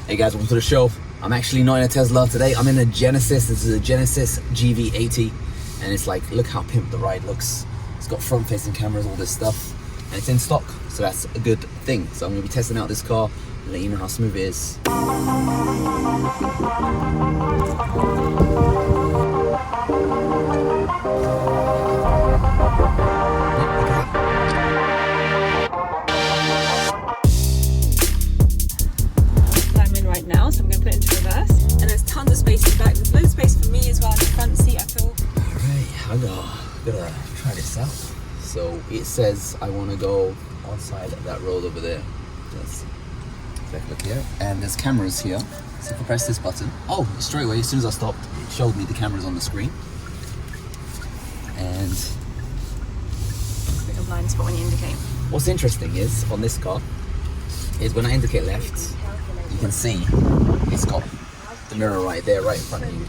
Hey guys, welcome to the show. I'm actually not in a Tesla today. I'm in a Genesis. This is a Genesis GV80. And it's like, look how pimp the ride looks. It's got front-facing cameras, all this stuff. And it's in stock, so that's a good thing. So I'm gonna be testing out this car and let you know how smooth it is. I'm in right now, so I'm gonna put it into reverse. And there's tons of space in the back. There's loads of space for me as well in the front seat, I feel. Alright, I'm gonna try this out. So it says I want to go on side of that road over there. Let's take a look here. And there's cameras here. So if I press this button, oh, straight away, as soon as I stopped, it showed me the cameras on the screen. And A blind spot when you indicate. what's interesting is, on this car, is when I indicate left, you can see it's got the mirror right there, right in front of you.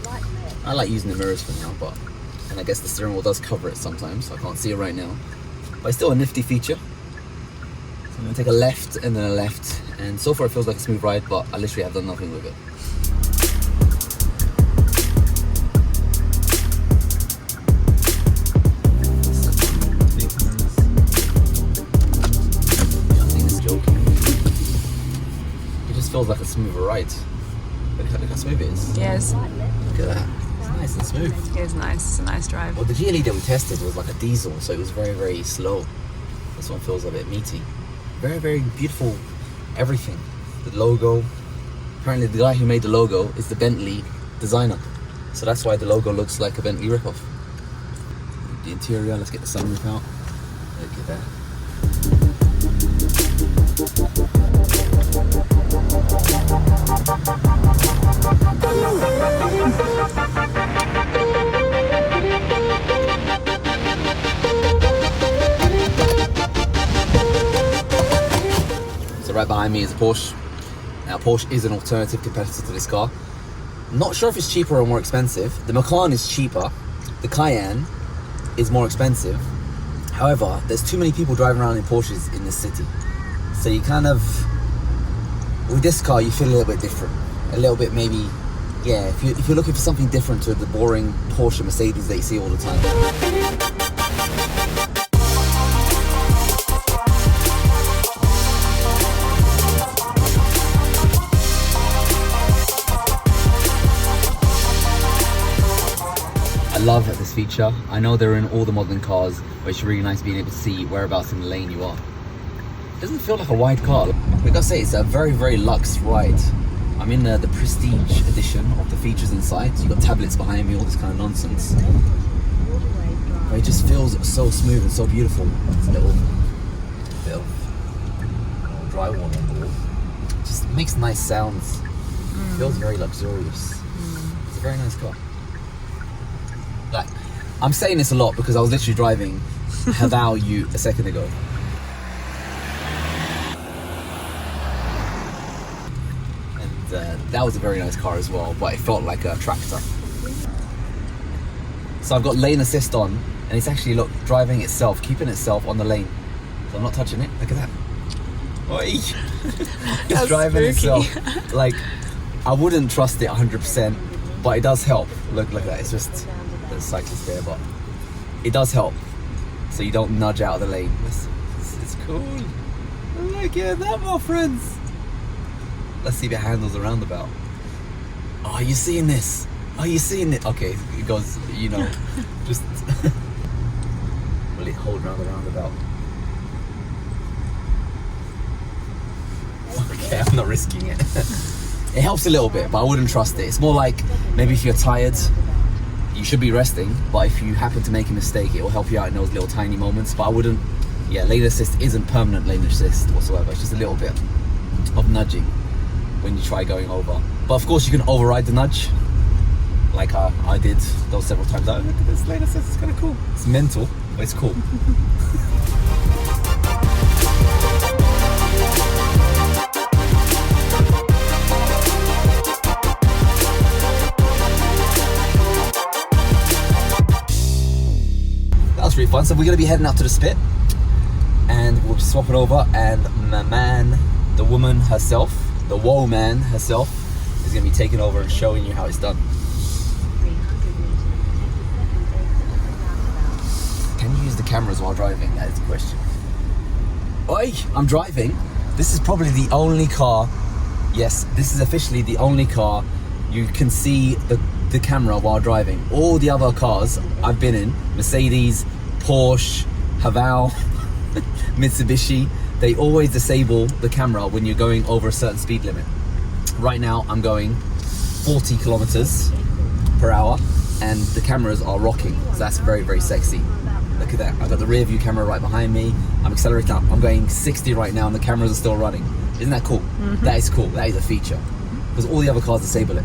I like using the mirrors for now, and I guess the steering wheel does cover it sometimes, so I can't see it right now. But it's still a nifty feature. So I'm gonna take a left and then a left, and so far it feels like a smooth ride, but I literally have done nothing with it. Nothing is joking. It just feels like a smoother ride. Look how smooth it is. Yes. Look at that. It's nice and smooth. It is nice. It's a nice drive. Well, the GLE that we tested was like a diesel, so it was very, very slow. This one feels a bit meaty. Very, very beautiful everything. The logo. Apparently the guy who made the logo is the Bentley designer. So that's why the logo looks like a Bentley ripoff. The interior, let's get the sunroof out. Look at that. So right behind me is a Porsche. Now Porsche is an alternative competitor to this car. Not sure if it's cheaper or more expensive. The Macan is cheaper. The Cayenne is more expensive. However, there's too many people driving around in Porsches in this city. So you kind of, with this car, you feel a little bit different. A little bit maybe, yeah, if you're looking for something different to the boring Porsche Mercedes that you see all the time. I love this feature. I know they're in all the modern cars, but it's really nice being able to see whereabouts in the lane you are. It doesn't feel like a wide car. Like I say, it's a very, very luxe ride. I'm in the Prestige edition of the features inside. So you've got tablets behind me, all this kind of nonsense. But it just feels so smooth and so beautiful. It's a little bit of drywall on the wall. Just makes nice sounds. Feels very luxurious. It's a very nice car. Like, I'm saying this a lot because I was literally driving Hyundai U a second ago. And that was a very nice car as well, but it felt like a tractor. So I've got lane assist on, and it's actually, look, driving itself, keeping itself on the lane. So I'm not touching it, look at that. Oi! It's driving spooky. itself. Like, I wouldn't trust it 100%, but it does help. Look at that, it's just, there's cyclists there, but it does help. So you don't nudge out of the lane. It's cool. Look at that, my friends. Let's see if it handles a roundabout. Oh, are you seeing this? Are you seeing it? Okay, it goes, you know, just... Will it hold around the roundabout? Okay, I'm not risking it. It helps a little bit, but I wouldn't trust it. It's more like, maybe if you're tired, you should be resting, but if you happen to make a mistake, it will help you out in those little tiny moments. But I wouldn't, yeah, lane assist isn't permanent lane assist whatsoever. It's just a little bit of nudging when you try going over. But of course you can override the nudge, like I did those several times. Oh, look at this lane assist, it's kind of cool. It's mental, but it's cool. Really fun. So we're going to be heading out to the spit and we'll be swapping over, and my man, the woman herself, the Whoa Man herself, is going to be taking over and showing you how it's done. Can you use the cameras while driving? That is the question. Oi, I'm driving. This is probably the only car, yes, this is officially the only car you can see the camera while driving. All the other cars I've been in, Mercedes, Porsche, Haval, Mitsubishi, they always disable the camera when you're going over a certain speed limit. Right now I'm going 40 kilometers per hour and the cameras are rocking, so that's very, very sexy. Look at that, I've got the rear view camera right behind me, I'm accelerating up, I'm going 60 right now and the cameras are still running. Isn't that cool? Mm-hmm. That is cool, that is a feature. Because all the other cars disable it.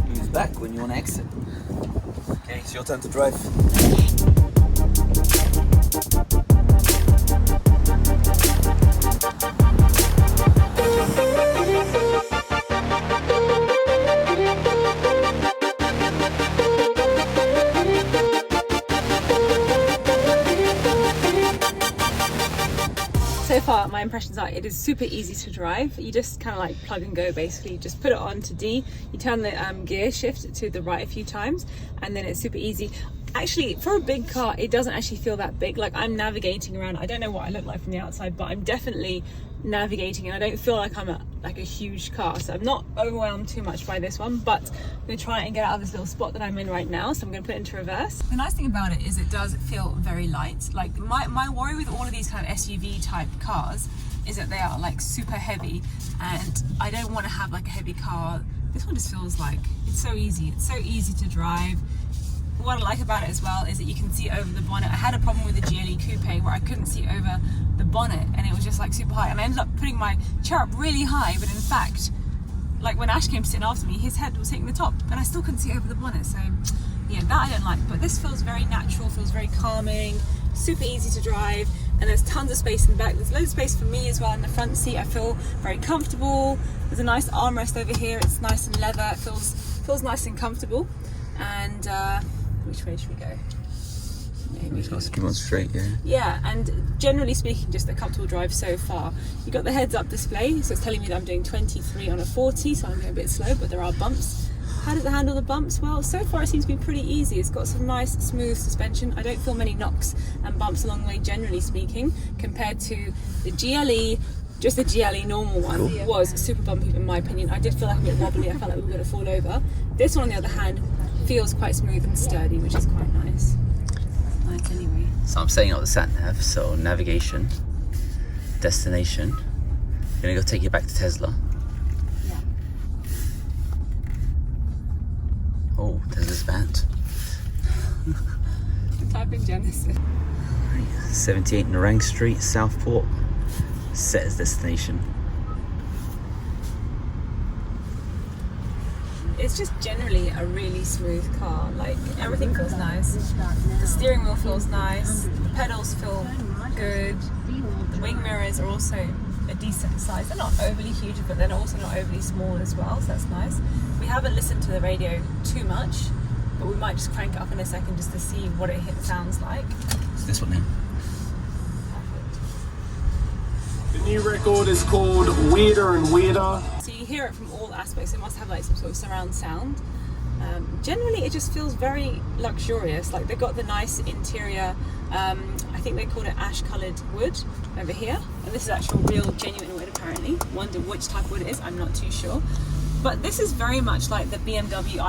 Use back when you want to exit. Okay, it's your turn to drive. So far, my impressions are it is super easy to drive. You just kind of like plug and go basically. You just put it on to D, you turn the gear shift to the right a few times, and then it's super easy. Actually, for a big car, it doesn't actually feel that big. Like I'm navigating around, I don't know what I look like from the outside, but I'm definitely navigating and I don't feel like I'm like a huge car. So I'm not overwhelmed too much by this one, but I'm gonna try and get out of this little spot that I'm in right now. So I'm gonna put it into reverse. The nice thing about it is it does feel very light. Like my worry with all of these kind of SUV type cars is that they are like super heavy, and I don't want to have like a heavy car. This one just feels like it's so easy. It's so easy to drive. What I like about it as well is that you can see over the bonnet. I had a problem with the GLE coupe where I couldn't see over the bonnet and it was just like super high, and I ended up putting my chair up really high, but in fact, like when Ash came to sit after me, his head was hitting the top and I still couldn't see over the bonnet. So yeah, that I don't like, but this feels very natural, feels very calming, super easy to drive, and there's tons of space in the back. There's loads of space for me as well in the front seat. I feel very comfortable. There's a nice armrest over here. It's nice and leather. It feels nice and comfortable. And which way should we go? Maybe. Just keep on straight, yeah. Yeah, and generally speaking, just a comfortable drive so far. You've got the heads-up display, so it's telling me that I'm doing 23 on a 40, so I'm going a bit slow, but there are bumps. How does it handle the bumps? Well, so far it seems to be pretty easy. It's got some nice smooth suspension. I don't feel many knocks and bumps along the way, generally speaking, compared to the GLE. Just the GLE normal one was super bumpy in my opinion. I did feel like a bit wobbly. I felt like we were going to fall over. This one, on the other hand, feels quite smooth and sturdy, which is quite nice. Nice anyway. So I'm setting up the sat nav. So navigation, destination. I'm gonna go take you back to Tesla. Yeah. Oh, Tesla's banned. Type in Genesis. 78 Narang Street, Southport. Set as destination. It's just generally a really smooth car. Like everything feels nice. The steering wheel feels nice. The pedals feel good. The wing mirrors are also a decent size. They're not overly huge, but they're also not overly small as well. So that's nice. We haven't listened to the radio too much, but we might just crank it up in a second just to see what it sounds like. It's this one here. The new record is called Weirder and Weirder. So you hear it from all aspects. It must have like some sort of surround sound. Generally, it just feels very luxurious. Like they've got the nice interior. I think they call it ash-coloured wood over here, and this is actual real, genuine wood. Apparently, wonder which type of wood it is. I'm not too sure, but this is very much like the BMW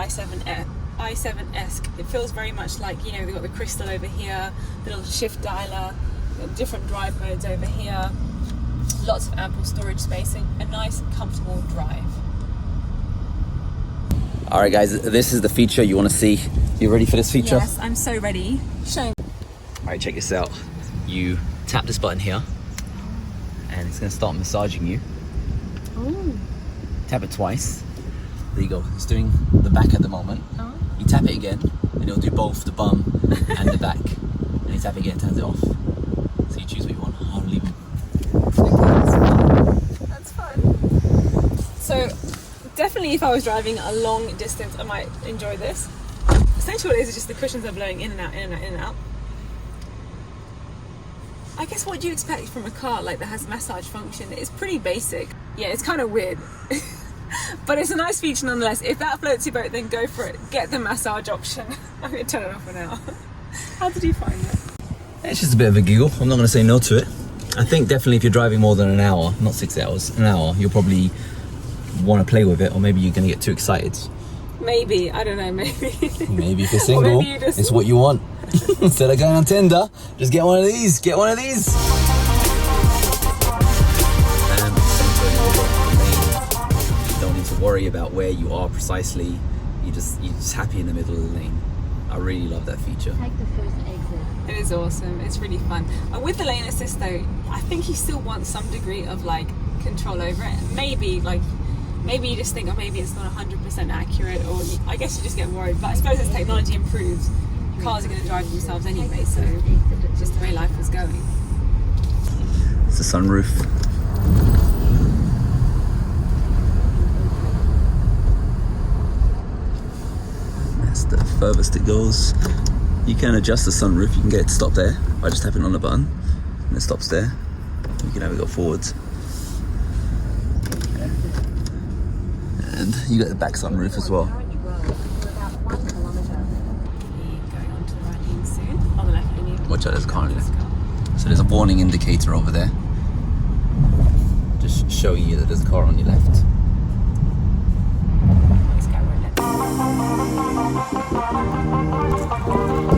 i7-esque. It feels very much like, you know, they've got the crystal over here, the little shift dialer, different drive modes over here. Lots of ample storage space, a nice comfortable drive. All right, guys, this is the feature you want to see. You ready for this feature? Yes, I'm so ready. Show. All right, check this out. You tap this button here, and it's going to start massaging you. Oh. Tap it twice. There you go. It's doing the back at the moment. Oh. You tap it again, and it'll do both the bum and the back. And you tap it again, turns it off. So you choose what you want. I'll leave it. Definitely if I was driving a long distance, I might enjoy this. Essentially what it is just the cushions are blowing in and out, in and out, in and out. I guess what do you expect from a car like that has massage function? It's pretty basic. Yeah, it's kind of weird. But it's a nice feature nonetheless. If that floats your boat, then go for it. Get the massage option. I'm going to turn it off for now. How did you find it? It's just a bit of a giggle. I'm not going to say no to it. I think definitely if you're driving more than an hour, not 6 hours, an hour, you'll probably want to play with it, or maybe you're going to get too excited. Maybe, I don't know, maybe. Maybe if you're single, it's what you want. Instead of going on Tinder, just get one of these. Get one of these. You don't need to worry about where you are precisely. You're just happy in the middle of the lane. I really love that feature. Take the first exit. It is awesome. It's really fun. With the lane assist though, I think you still want some degree of like control over it. Maybe you just think, oh, maybe it's not 100% accurate, or I guess you just get worried. But I suppose as technology improves, cars are going to drive themselves anyway, so it's just the way life is going. It's the sunroof. That's the furthest it goes. You can adjust the sunroof. You can get it to stop there by just tapping on the button, and it stops there. You can have it go forwards. And you got the back sunroof as well. Going on to the right lane soon. On the left lane. Watch out, there's a car on the left. So there's a warning indicator over there, just showing you that there's a car on your left. Let's go right left.